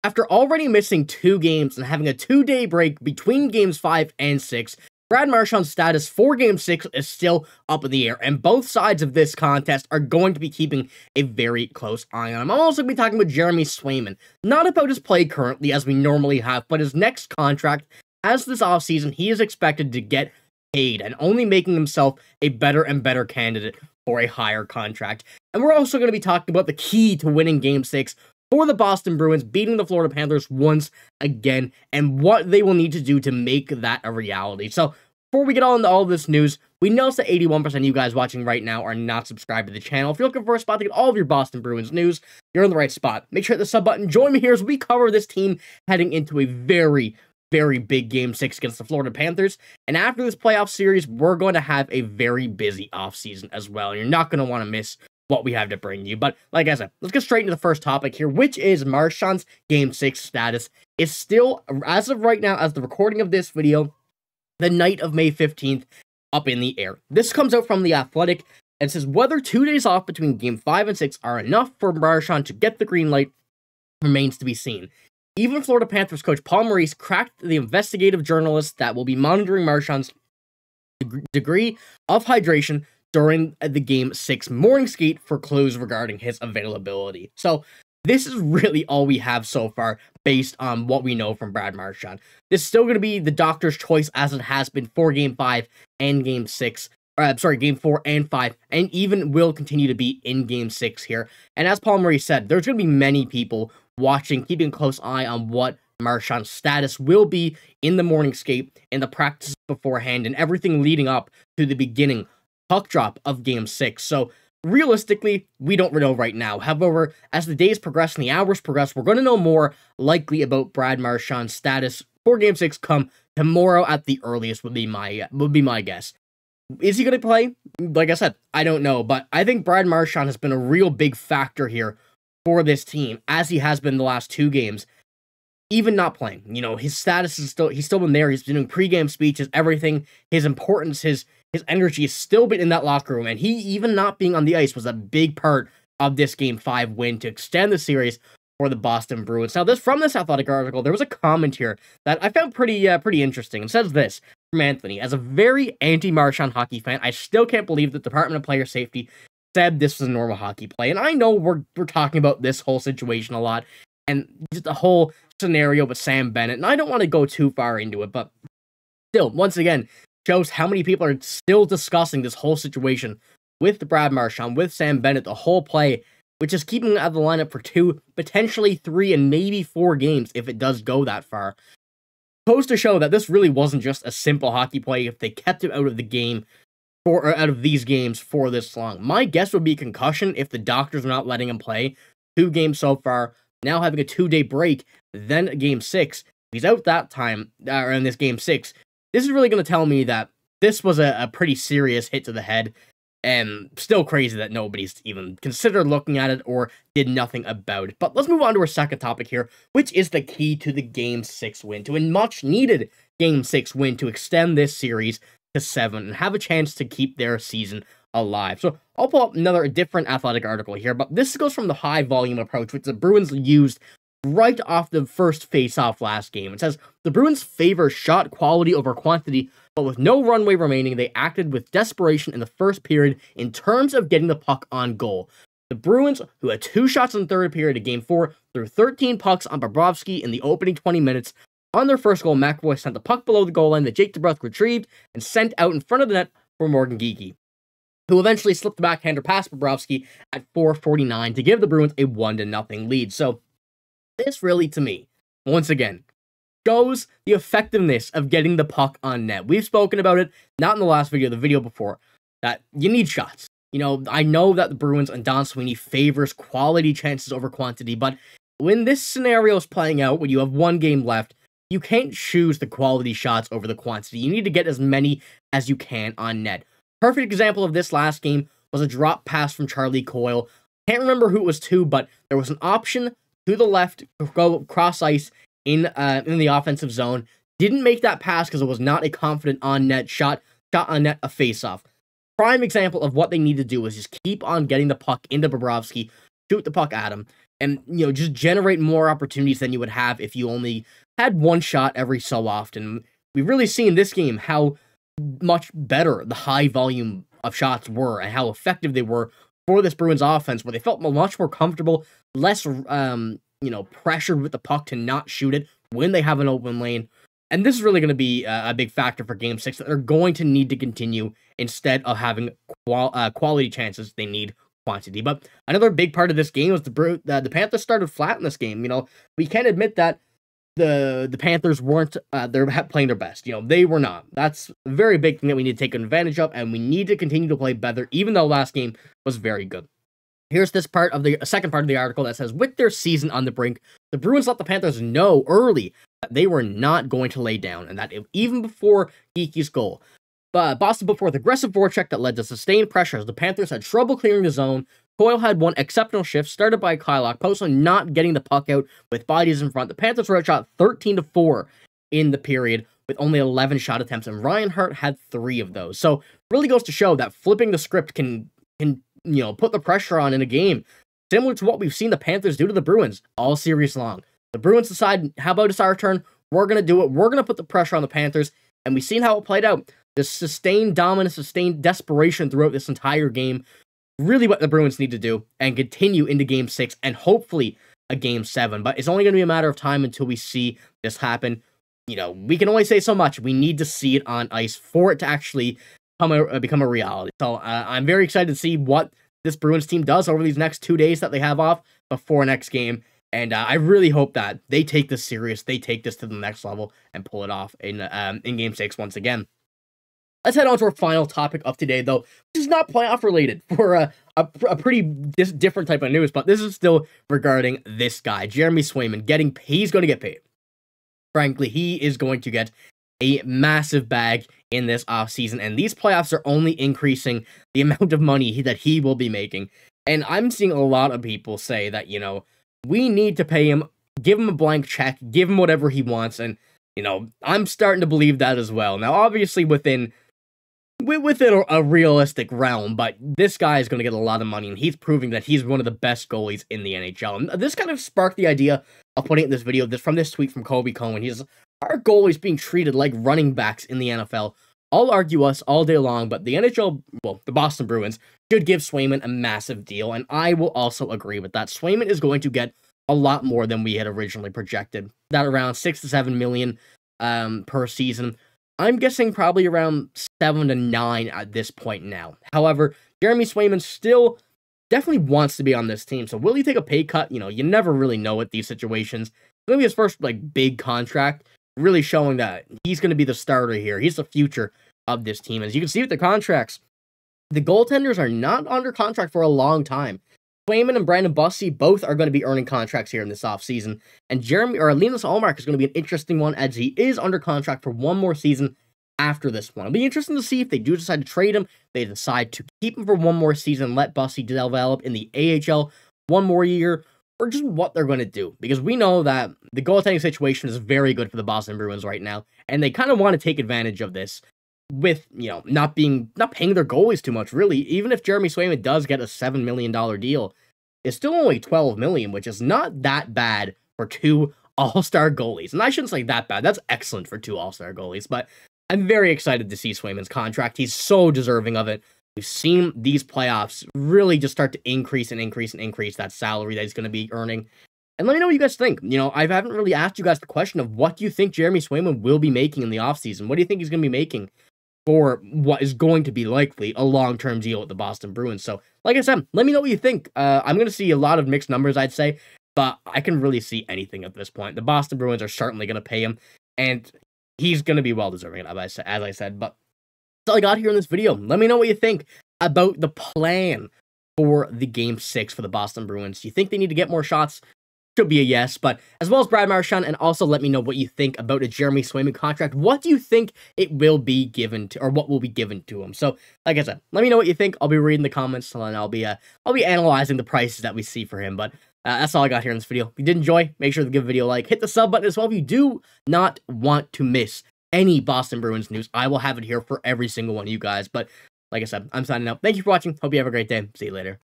After already missing 2 games and having a 2-day break between games 5 and 6, Brad Marchand's status for Game 6 is still up in the air, and both sides of this contest are going to be keeping a very close eye on him. I'm also going to be talking about Jeremy Swayman, not about his play currently as we normally have, but his next contract. As this offseason, he is expected to get paid and only making himself a better and better candidate for a higher contract. And we're also going to be talking about the key to winning Game 6 for the Boston Bruins, beating the Florida Panthers once again, and what they will need to do to make that a reality. So, before we get on into all this news, we notice that 81% of you guys watching right now are not subscribed to the channel. If you're looking for a spot to get all of your Boston Bruins news, you're in the right spot. Make sure to hit the sub button. Join me here as we cover this team heading into a very big Game 6 against the Florida Panthers. And after this playoff series, we're going to have a very busy offseason as well. And you're not going to want to miss what we have to bring you. But like I said, let's get straight into the first topic here, which is Marchand's Game 6 status is still, as of right now, as the recording of this video, the night of May 15th, up in the air. This comes out from The Athletic and says whether 2 days off between Game 5 and 6 are enough for Marchand to get the green light remains to be seen. Even Florida Panthers coach Paul Maurice cracked the investigative journalist that will be monitoring Marchand's degree of hydration during the Game 6 morning skate for clues regarding his availability. So, this is really all we have so far based on what we know from Brad Marchand. This is still going to be the doctor's choice as it has been for Game 5 and Game 6. Game 4 and 5, and even will continue to be in Game 6 here. And as Paul Maurice said, there's going to be many people watching, keeping a close eye on what Marchand's status will be in the morning skate, in the practices beforehand, and everything leading up to the beginning puck drop of Game 6. So, realistically, we don't know right now. However, as the days progress and the hours progress, we're going to know more likely about Brad Marchand's status for Game 6 come tomorrow at the earliest would be my guess. Is he going to play? Like I said, I don't know, but I think Brad Marchand has been a real big factor here for this team, as he has been the last 2 games, even not playing. You know, his status is he's still been there. He's been doing pregame speeches, everything. His importance, his energy has still been in that locker room, and he, even not being on the ice, was a big part of this Game 5 win to extend the series for the Boston Bruins. Now, from this Athletic article, there was a comment here that I found pretty interesting. It says this from Anthony: as a very anti-Marchand hockey fan, I still can't believe the Department of Player Safety said this was a normal hockey play. And I know we're talking about this whole situation a lot, and just the whole scenario with Sam Bennett, and I don't want to go too far into it, but still, once again, shows how many people are still discussing this whole situation with Brad Marchand, with Sam Bennett, the whole play, which is keeping him out of the lineup for 2, potentially 3, and maybe 4 games if it does go that far. Goes to show that this really wasn't just a simple hockey play if they kept him out of the game, or out of these games for this long. My guess would be concussion if the doctors are not letting him play. 2 games so far, now having a 2-day break, then Game 6. If he's out that time, or in this Game 6, this is really going to tell me that this was a pretty serious hit to the head, and still crazy that nobody's even considered looking at it or did nothing about it. But let's move on to our second topic here, which is the key to the Game 6 win, to a much-needed Game 6 win to extend this series to 7 and have a chance to keep their season alive. So I'll pull up a different Athletic article here, but this goes from the high volume approach, which the Bruins used right off the first face-off last game. It says, the Bruins favor shot quality over quantity, but with no runway remaining, they acted with desperation in the first period in terms of getting the puck on goal. The Bruins, who had 2 shots in the third period of Game 4, threw 13 pucks on Bobrovsky in the opening 20 minutes. On their first goal, McAvoy sent the puck below the goal line that Jake DeBrusk retrieved and sent out in front of the net for Morgan Geekie, who eventually slipped the backhander past Bobrovsky at 4:49 to give the Bruins a 1-0 lead. So, this really, to me, once again, shows the effectiveness of getting the puck on net. We've spoken about it, not in the last video, the video before, that you need shots. You know, I know that the Bruins and Don Sweeney favors quality chances over quantity, but when this scenario is playing out, when you have 1 game left, you can't choose the quality shots over the quantity. You need to get as many as you can on net. Perfect example of this last game was a drop pass from Charlie Coyle. Can't remember who it was to, but there was an option to the left to go cross ice in the offensive zone. Didn't make that pass because it was not a confident on net shot on net, a face-off. Prime example of what they need to do is just keep on getting the puck into Bobrovsky, shoot the puck at him, and, just generate more opportunities than you would have if you only had one shot every so often. We've really seen this game how much better the high volume of shots were and how effective they were for this Bruins offense, where they felt much more comfortable, less, pressured with the puck to not shoot it when they have an open lane. And this is really going to be a big factor for Game 6 that they're going to need to continue instead of having quality chances. They need quantity. But another big part of this game was the Panthers started flat in this game. We can't admit that the Panthers weren't they're playing their best. They were not. That's a very big thing that we need to take advantage of, and we need to continue to play better, even though last game was very good. Here's this part of the second part of the article that says, with their season on the brink, the Bruins let the Panthers know early that they were not going to lay down, and that even before Geeky's goal, Boston put forth aggressive forecheck that led to sustained pressure as the Panthers had trouble clearing the zone. Coyle had one exceptional shift started by Kyle Poso not getting the puck out with bodies in front. The Panthers were outshot 13-4 in the period with only 11 shot attempts, and Ryan Hart had 3 of those. So really goes to show that flipping the script can put the pressure on in a game, similar to what we've seen the Panthers do to the Bruins all series long. The Bruins decide, how about it's our turn? We're going to do it. We're going to put the pressure on the Panthers, and we've seen how it played out. This sustained dominance, sustained desperation throughout this entire game, really what the Bruins need to do, and continue into Game 6, and hopefully a Game 7. But it's only going to be a matter of time until we see this happen. We can only say so much. We need to see it on ice for it to actually become a reality. So I'm very excited to see what this Bruins team does over these next 2 days that they have off before next game. And I really hope that they take this serious, they take this to the next level, and pull it off in Game 6 once again. Let's head on to our final topic of today, though, which is not playoff related, for a pretty different type of news, but this is still regarding this guy, Jeremy Swayman. He's going to get paid. Frankly, he is going to get a massive bag in this offseason, and these playoffs are only increasing the amount of money that he will be making. And I'm seeing a lot of people say that, we need to pay him, give him a blank check, give him whatever he wants, and, I'm starting to believe that as well. Now, obviously, within a realistic realm, but this guy is going to get a lot of money, and he's proving that he's one of the best goalies in the NHL. And this kind of sparked the idea of putting in this video from this tweet from Kobe Cohen. He's, our goalies being treated like running backs in the NFL. I'll argue us all day long, but the NHL, the Boston Bruins, should give Swayman a massive deal, and I will also agree with that. Swayman is going to get a lot more than we had originally projected. That around 6 to 7 million per season. I'm guessing probably around 7 to 9 at this point now. However, Jeremy Swayman still definitely wants to be on this team. So will he take a pay cut? You never really know at these situations. It's going to be his first big contract, really showing that he's going to be the starter here. He's the future of this team. As you can see with the contracts, the goaltenders are not under contract for a long time. Swayman and Brandon Bussi both are going to be earning contracts here in this offseason. And Linus Ullmark is going to be an interesting one, as he is under contract for one more season after this one. It'll be interesting to see if they do decide to trade him, they decide to keep him for one more season, let Bussi develop in the AHL one more year, or just what they're going to do. Because we know that the goaltending situation is very good for the Boston Bruins right now, and they kind of want to take advantage of this with, not paying their goalies too much, really. Even if Jeremy Swayman does get a $7 million deal, it's still only $12 million, which is not that bad for 2 all-star goalies. And I shouldn't say that bad. That's excellent for 2 all-star goalies, but I'm very excited to see Swayman's contract. He's so deserving of it. We've seen these playoffs really just start to increase that salary that he's going to be earning. And let me know what you guys think. I haven't really asked you guys the question of what do you think Jeremy Swayman will be making in the offseason? What do you think he's going to be making for what is going to be likely a long-term deal with the Boston Bruins? So, like I said, let me know what you think. I'm going to see a lot of mixed numbers, I'd say, but I can really see anything at this point. The Boston Bruins are certainly going to pay him, and he's going to be well-deserving, as I said. But that's all I got here in this video. Let me know what you think about the plan for the Game 6 for the Boston Bruins. Do you think they need to get more shots? Should be a yes, but as well as Brad Marchand, and also let me know what you think about a Jeremy Swayman contract. What do you think it will be given to, or what will be given to him? So, like I said, let me know what you think. I'll be reading the comments, and I'll be analyzing the prices that we see for him. But that's all I got here in this video. If you did enjoy, make sure to give the video a like, hit the sub button as well. If you do not want to miss any Boston Bruins news, I will have it here for every single one of you guys. But like I said, I'm signing out. Thank you for watching. Hope you have a great day. See you later.